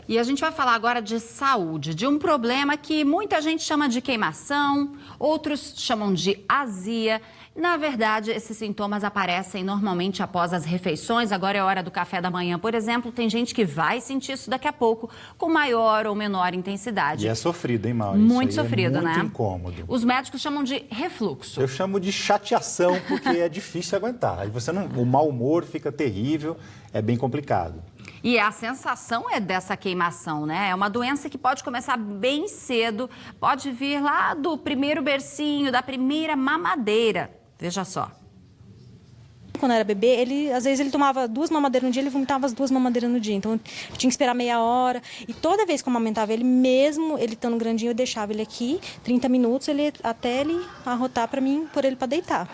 E a gente vai falar agora de saúde, de um problema que muita gente chama de queimação, outros chamam de azia. Na verdade, esses sintomas aparecem normalmente após as refeições. Agora é hora do café da manhã, por exemplo. Tem gente que vai sentir isso daqui a pouco, com maior ou menor intensidade. E é sofrido, hein, Maurício? Muito sofrido, né? Muito incômodo. Os médicos chamam de refluxo. Eu chamo de chateação, porque é difícil aguentar. Aí o mau humor fica terrível, é bem complicado. E a sensação é dessa queimação, né? É uma doença que pode começar bem cedo, pode vir lá do primeiro bercinho, da primeira mamadeira. Veja só. Quando era bebê, às vezes ele tomava 2 mamadeiras no dia, ele vomitava as 2 mamadeiras no dia. Então, eu tinha que esperar meia hora. E toda vez que eu amamentava ele, mesmo ele estando grandinho, eu deixava ele aqui, 30 minutos, até ele arrotar para mim, por ele para deitar.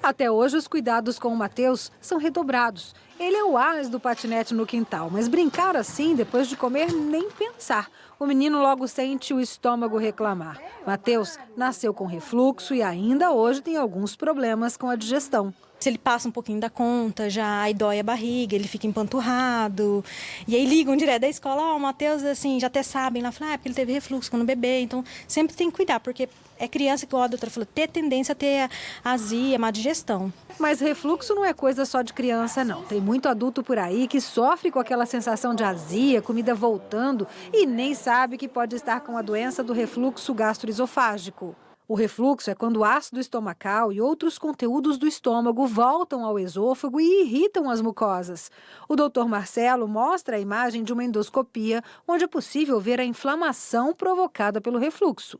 Até hoje, os cuidados com o Matheus são redobrados. Ele é o as do patinete no quintal, mas brincar assim, depois de comer, nem pensar. O menino logo sente o estômago reclamar. Matheus nasceu com refluxo e ainda hoje tem alguns problemas com a digestão. Se ele passa um pouquinho da conta, aí dói a barriga, ele fica empanturrado. E aí ligam direto da escola, o Matheus, assim, já até sabem lá, falam, porque ele teve refluxo quando bebê. Então, sempre tem que cuidar, porque é criança, igual a doutora falou, ter tendência a ter azia, má digestão. Mas refluxo não é coisa só de criança, não. Tem muito adulto por aí que sofre com aquela sensação de azia, comida voltando e nem sabe que pode estar com a doença do refluxo gastroesofágico. O refluxo é quando o ácido estomacal e outros conteúdos do estômago voltam ao esôfago e irritam as mucosas. O doutor Marcelo mostra a imagem de uma endoscopia, onde é possível ver a inflamação provocada pelo refluxo.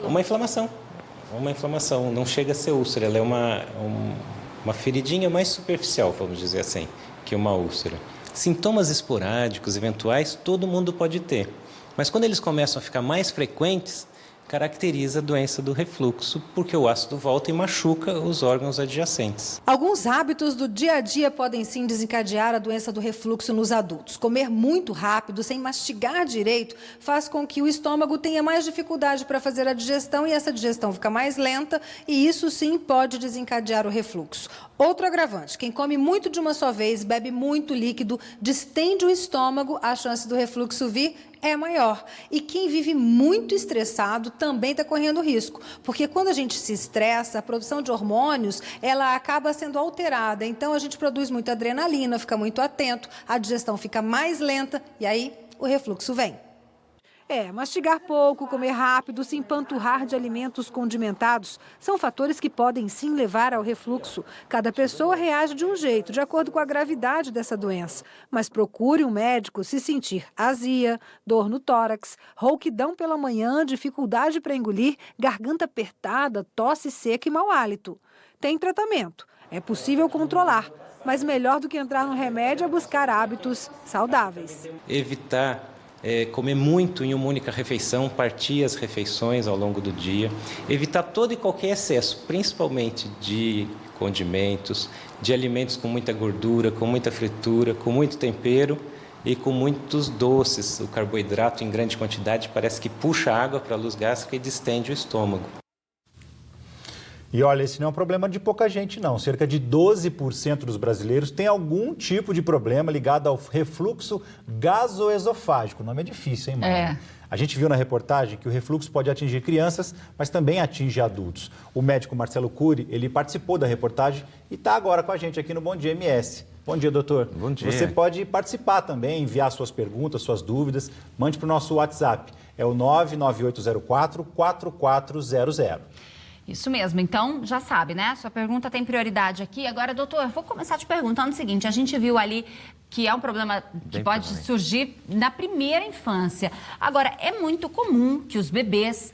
Uma inflamação, não chega a ser úlcera, ela é uma feridinha mais superficial, vamos dizer assim, que uma úlcera. Sintomas esporádicos, eventuais, todo mundo pode ter, mas quando eles começam a ficar mais frequentes, caracteriza a doença do refluxo, porque o ácido volta e machuca os órgãos adjacentes. Alguns hábitos do dia a dia podem sim desencadear a doença do refluxo nos adultos. Comer muito rápido, sem mastigar direito, faz com que o estômago tenha mais dificuldade para fazer a digestão e essa digestão fica mais lenta e isso sim pode desencadear o refluxo. Outro agravante, quem come muito de uma só vez, bebe muito líquido, distende o estômago, a chance do refluxo vir é maior. E quem vive muito estressado também está correndo risco, porque quando a gente se estressa, a produção de hormônios, ela acaba sendo alterada. Então a gente produz muita adrenalina, fica muito atento, a digestão fica mais lenta e aí o refluxo vem. Mastigar pouco, comer rápido, se empanturrar de alimentos condimentados são fatores que podem sim levar ao refluxo. Cada pessoa reage de um jeito, de acordo com a gravidade dessa doença. Mas procure um médico se sentir azia, dor no tórax, rouquidão pela manhã, dificuldade para engolir, garganta apertada, tosse seca e mau hálito. Tem tratamento, é possível controlar, mas melhor do que entrar no remédio é buscar hábitos saudáveis. Evitar comer muito em uma única refeição, partir as refeições ao longo do dia, evitar todo e qualquer excesso, principalmente de condimentos, de alimentos com muita gordura, com muita fritura, com muito tempero e com muitos doces. O carboidrato em grande quantidade parece que puxa água para a luz gástrica e distende o estômago. E olha, esse não é um problema de pouca gente, não. Cerca de 12% dos brasileiros têm algum tipo de problema ligado ao refluxo gasoesofágico. O nome é difícil, hein, Mara? A gente viu na reportagem que o refluxo pode atingir crianças, mas também atinge adultos. O médico Marcelo Cury, ele participou da reportagem e está agora com a gente aqui no Bom Dia MS. Bom dia, doutor. Bom dia. Você pode participar também, enviar suas perguntas, suas dúvidas. Mande para o nosso WhatsApp. É o 99804-4400. Isso mesmo, então já sabe, né? Sua pergunta tem prioridade aqui. Agora, doutor, eu vou começar te perguntando o seguinte, a gente viu ali que é um problema que pode surgir na primeira infância. Agora, é muito comum que os bebês,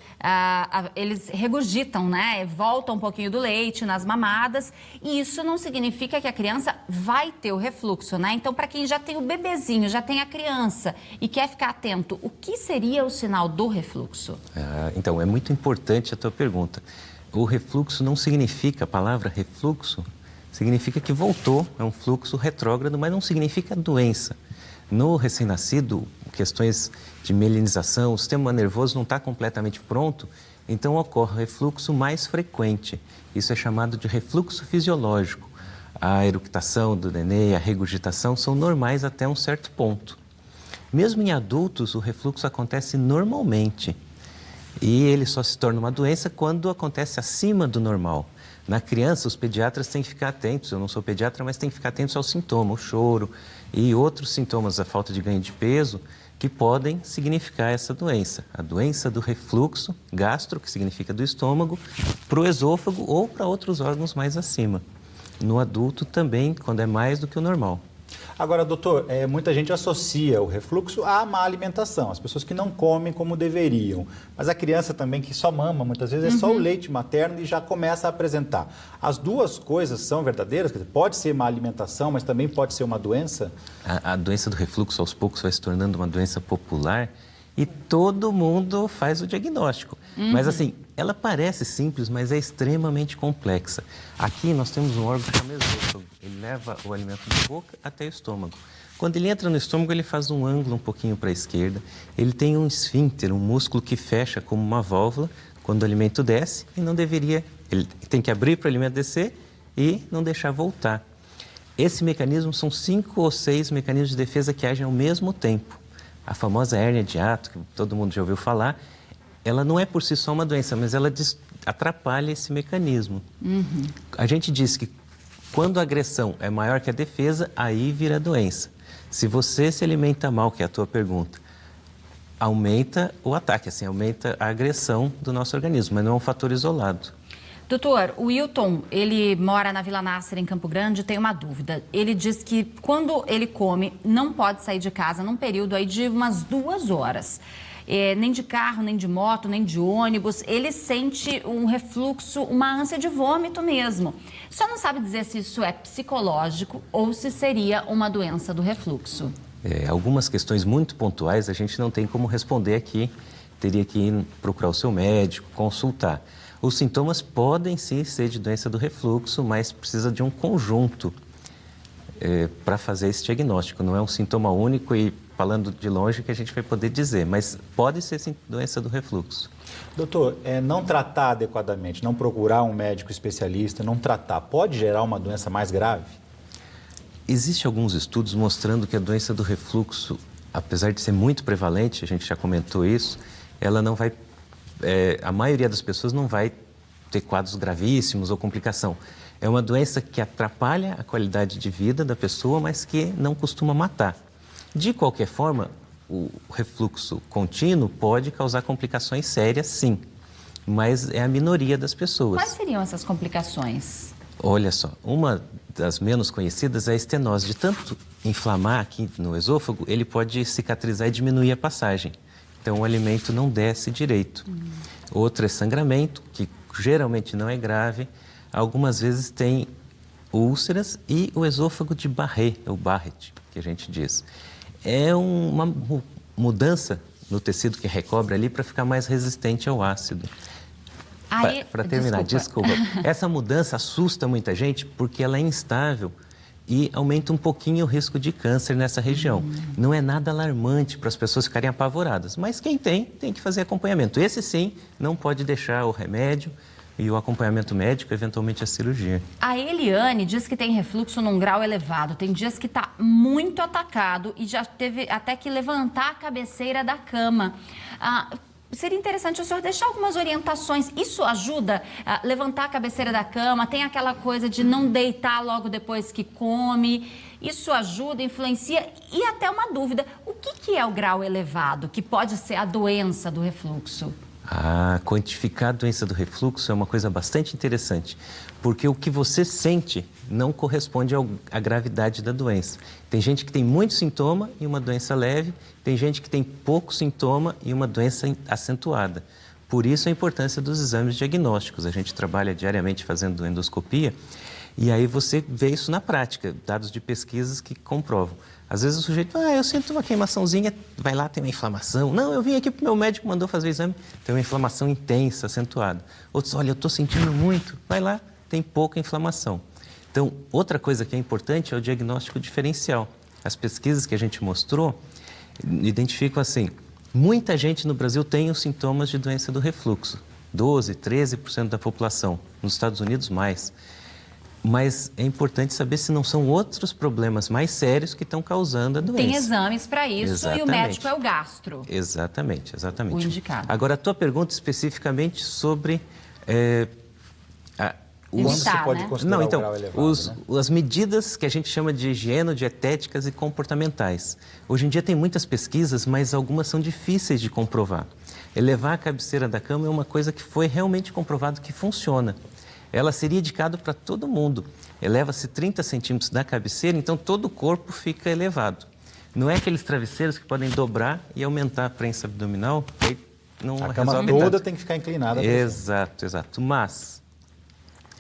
eles regurgitam, né? Voltam um pouquinho do leite nas mamadas e isso não significa que a criança vai ter o refluxo, né? Então, para quem já tem o bebezinho, já tem a criança e quer ficar atento, o que seria o sinal do refluxo? Então, é muito importante a tua pergunta. O refluxo não significa, a palavra refluxo, significa que voltou, é um fluxo retrógrado, mas não significa doença. No recém-nascido, questões de mielinização, o sistema nervoso não está completamente pronto, então ocorre refluxo mais frequente. Isso é chamado de refluxo fisiológico. A eructação do nenê, a regurgitação são normais até um certo ponto. Mesmo em adultos, o refluxo acontece normalmente. E ele só se torna uma doença quando acontece acima do normal. Na criança, os pediatras têm que ficar atentos, eu não sou pediatra, mas têm que ficar atentos ao sintoma, o choro e outros sintomas da falta de ganho de peso que podem significar essa doença. A doença do refluxo gastro, que significa do estômago, para o esôfago ou para outros órgãos mais acima. No adulto também, quando é mais do que o normal. Agora, doutor, muita gente associa o refluxo à má alimentação, as pessoas que não comem como deveriam. Mas a criança também que só mama, muitas vezes é só o leite materno e já começa a apresentar. As duas coisas são verdadeiras? Quer dizer, pode ser má alimentação, mas também pode ser uma doença? A doença do refluxo, aos poucos, vai se tornando uma doença popular e todo mundo faz o diagnóstico. Mas assim, ela parece simples, mas é extremamente complexa. Aqui nós temos um órgão chamado esôfago. Ele leva o alimento da boca até o estômago. Quando ele entra no estômago, ele faz um ângulo um pouquinho para a esquerda. Ele tem um esfíncter, um músculo que fecha como uma válvula quando o alimento desce e não deveria... Ele tem que abrir para o alimento descer e não deixar voltar. Esse mecanismo são 5 ou 6 mecanismos de defesa que agem ao mesmo tempo. A famosa hérnia de hiato, que todo mundo já ouviu falar, ela não é por si só uma doença, mas ela atrapalha esse mecanismo. A gente diz que quando a agressão é maior que a defesa, aí vira doença. Se você se alimenta mal, que é a tua pergunta, aumenta o ataque, assim, aumenta a agressão do nosso organismo, mas não é um fator isolado. Doutor, o Wilton, ele mora na Vila Nácer, em Campo Grande, tem uma dúvida. Ele diz que quando ele come, não pode sair de casa num período aí de umas 2 horas. Nem de carro, nem de moto, nem de ônibus. Ele sente um refluxo, uma ânsia de vômito mesmo. Só não sabe dizer se isso é psicológico ou se seria uma doença do refluxo. Algumas questões muito pontuais a gente não tem como responder aqui. Teria que ir procurar o seu médico, consultar. Os sintomas podem sim ser de doença do refluxo, mas precisa de um conjunto para fazer esse diagnóstico. Não é um sintoma único e falando de longe que a gente vai poder dizer, mas pode ser sim doença do refluxo. Doutor, não tratar adequadamente, não procurar um médico especialista, não tratar, pode gerar uma doença mais grave? Existem alguns estudos mostrando que a doença do refluxo, apesar de ser muito prevalente, a gente já comentou isso, ela não vai... a maioria das pessoas não vai ter quadros gravíssimos ou complicação. É uma doença que atrapalha a qualidade de vida da pessoa, mas que não costuma matar. De qualquer forma, o refluxo contínuo pode causar complicações sérias, sim, mas é a minoria das pessoas. Quais seriam essas complicações? Olha só, uma das menos conhecidas é a estenose. De tanto inflamar aqui no esôfago, ele pode cicatrizar e diminuir a passagem. Então, o alimento não desce direito. Outra é sangramento, que geralmente não é grave. Algumas vezes tem úlceras e o esôfago de Barré, o Barrett, que a gente diz. É uma mudança no tecido que recobre ali para ficar mais resistente ao ácido. Para terminar, desculpa. Essa mudança assusta muita gente porque ela é instável e aumenta um pouquinho o risco de câncer nessa região. Não é nada alarmante para as pessoas ficarem apavoradas, mas quem tem que fazer acompanhamento. Esse sim, não pode deixar o remédio e o acompanhamento médico, eventualmente a cirurgia. A Eliane diz que tem refluxo num grau elevado. Tem dias que está muito atacado e já teve até que levantar a cabeceira da cama. Seria interessante o senhor deixar algumas orientações. Isso ajuda a levantar a cabeceira da cama? Tem aquela coisa de não deitar logo depois que come. Isso ajuda, influencia? E até uma dúvida, o que é o grau elevado, que pode ser a doença do refluxo? Quantificar a doença do refluxo é uma coisa bastante interessante, porque o que você sente não corresponde à gravidade da doença. Tem gente que tem muito sintoma e uma doença leve, tem gente que tem pouco sintoma e uma doença acentuada. Por isso a importância dos exames diagnósticos. A gente trabalha diariamente fazendo endoscopia e aí você vê isso na prática, dados de pesquisas que comprovam. Às vezes o sujeito, eu sinto uma queimaçãozinha, vai lá, tem uma inflamação. Não, eu vim aqui porque meu médico mandou fazer o exame, tem uma inflamação intensa, acentuada. Outros, olha, eu estou sentindo muito, vai lá, tem pouca inflamação. Então, outra coisa que é importante é o diagnóstico diferencial. As pesquisas que a gente mostrou identificam assim, muita gente no Brasil tem os sintomas de doença do refluxo. 12%, 13% da população, nos Estados Unidos mais. Mas é importante saber se não são outros problemas mais sérios que estão causando a doença. Tem exames para isso. Exatamente. E o médico é o gastro. Exatamente. O indicado. Agora, a tua pergunta especificamente sobre... Quando Evitar, se pode né? considerar Não, então, o grau elevado, né? as medidas que a gente chama de higienodietéticas e comportamentais. Hoje em dia tem muitas pesquisas, mas algumas são difíceis de comprovar. Elevar a cabeceira da cama é uma coisa que foi realmente comprovado que funciona. Ela seria indicada para todo mundo. Eleva-se 30 centímetros da cabeceira, então todo o corpo fica elevado. Não é aqueles travesseiros que podem dobrar e aumentar a prensa abdominal, que não A cama resolve toda nada. tem que ficar inclinada. Exato. Mas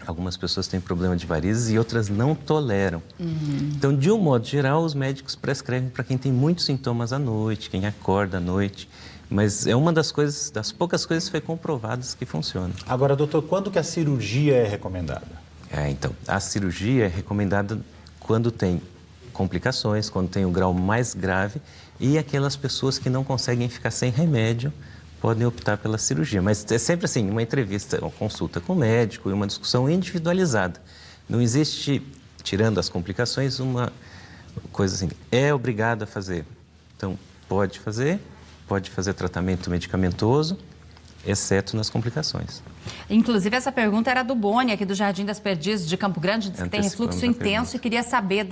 algumas pessoas têm problema de varizes e outras não toleram. Então, de um modo geral, os médicos prescrevem para quem tem muitos sintomas à noite, quem acorda à noite. Mas é uma das coisas, das poucas coisas que foi comprovadas que funciona. Agora, doutor, quando que a cirurgia é recomendada? Então, a cirurgia é recomendada quando tem complicações, quando tem o grau mais grave e aquelas pessoas que não conseguem ficar sem remédio podem optar pela cirurgia. Mas é sempre assim, uma entrevista, uma consulta com o médico e uma discussão individualizada. Não existe, tirando as complicações, uma coisa assim, é obrigado a fazer. Então, pode fazer tratamento medicamentoso, exceto nas complicações. Inclusive, essa pergunta era do Boni, aqui do Jardim das Perdizes, de Campo Grande, diz que tem refluxo intenso e queria saber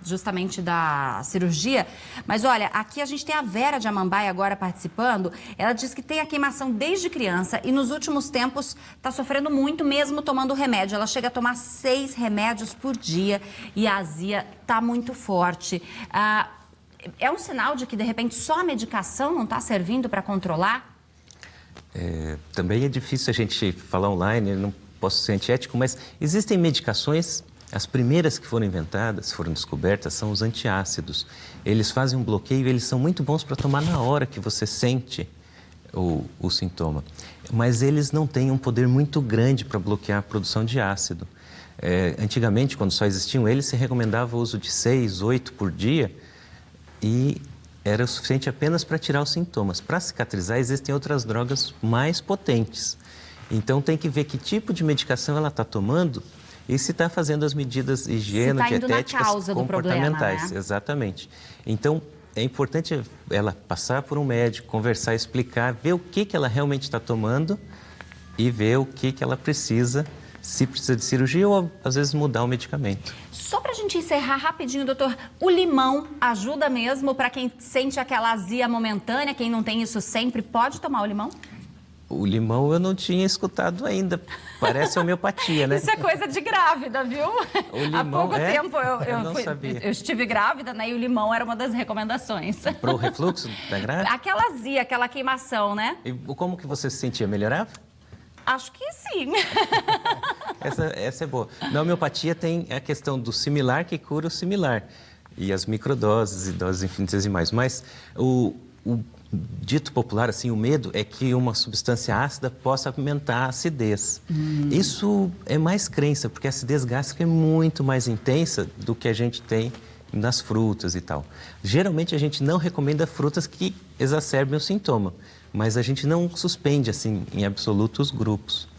justamente da cirurgia. Mas olha, aqui a gente tem a Vera de Amambai agora participando. Ela diz que tem a queimação desde criança e nos últimos tempos está sofrendo muito mesmo tomando remédio. Ela chega a tomar 6 remédios por dia e a azia está muito forte. É um sinal de que, de repente, só a medicação não está servindo para controlar? Também é difícil a gente falar online, eu não posso ser antiético, mas existem medicações, as primeiras que foram inventadas, foram descobertas, são os antiácidos. Eles fazem um bloqueio, eles são muito bons para tomar na hora que você sente o sintoma. Mas eles não têm um poder muito grande para bloquear a produção de ácido. Antigamente, quando só existiam eles, se recomendava o uso de 6, 8 por dia, e era o suficiente apenas para tirar os sintomas. Para cicatrizar, existem outras drogas mais potentes. Então, tem que ver que tipo de medicação ela está tomando e se está fazendo as medidas higienodietéticas comportamentais. Né? Exatamente. Então, é importante ela passar por um médico, conversar, explicar, ver o que ela realmente está tomando e ver o que ela precisa, se precisa de cirurgia ou, às vezes, mudar o medicamento. Só para a gente encerrar rapidinho, doutor, o limão ajuda mesmo para quem sente aquela azia momentânea, quem não tem isso sempre, pode tomar o limão? O limão eu não tinha escutado ainda, parece homeopatia, né? Isso é coisa de grávida, viu? O limão, há pouco tempo eu não sabia. Eu estive grávida, né? E o limão era uma das recomendações. Para o refluxo da grávida? Aquela azia, aquela queimação, né? E como que você se sentia? Melhorava? Acho que sim. Essa é boa. Na homeopatia tem a questão do similar que cura o similar. E as microdoses e doses infinitesimais. Mas o dito popular, assim, o medo é que uma substância ácida possa aumentar a acidez. Isso é mais crença, porque a acidez gástrica é muito mais intensa do que a gente tem nas frutas e tal. Geralmente a gente não recomenda frutas que exacerbem o sintoma, mas a gente não suspende, assim, em absoluto os grupos.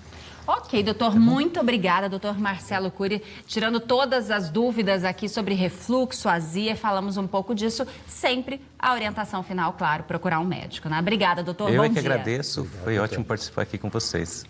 Ok, doutor, muito obrigada, doutor Marcelo Cury, tirando todas as dúvidas aqui sobre refluxo, azia, falamos um pouco disso, sempre a orientação final, claro, procurar um médico, né? Obrigada, doutor, bom dia. Eu é que agradeço, foi ótimo participar aqui com vocês.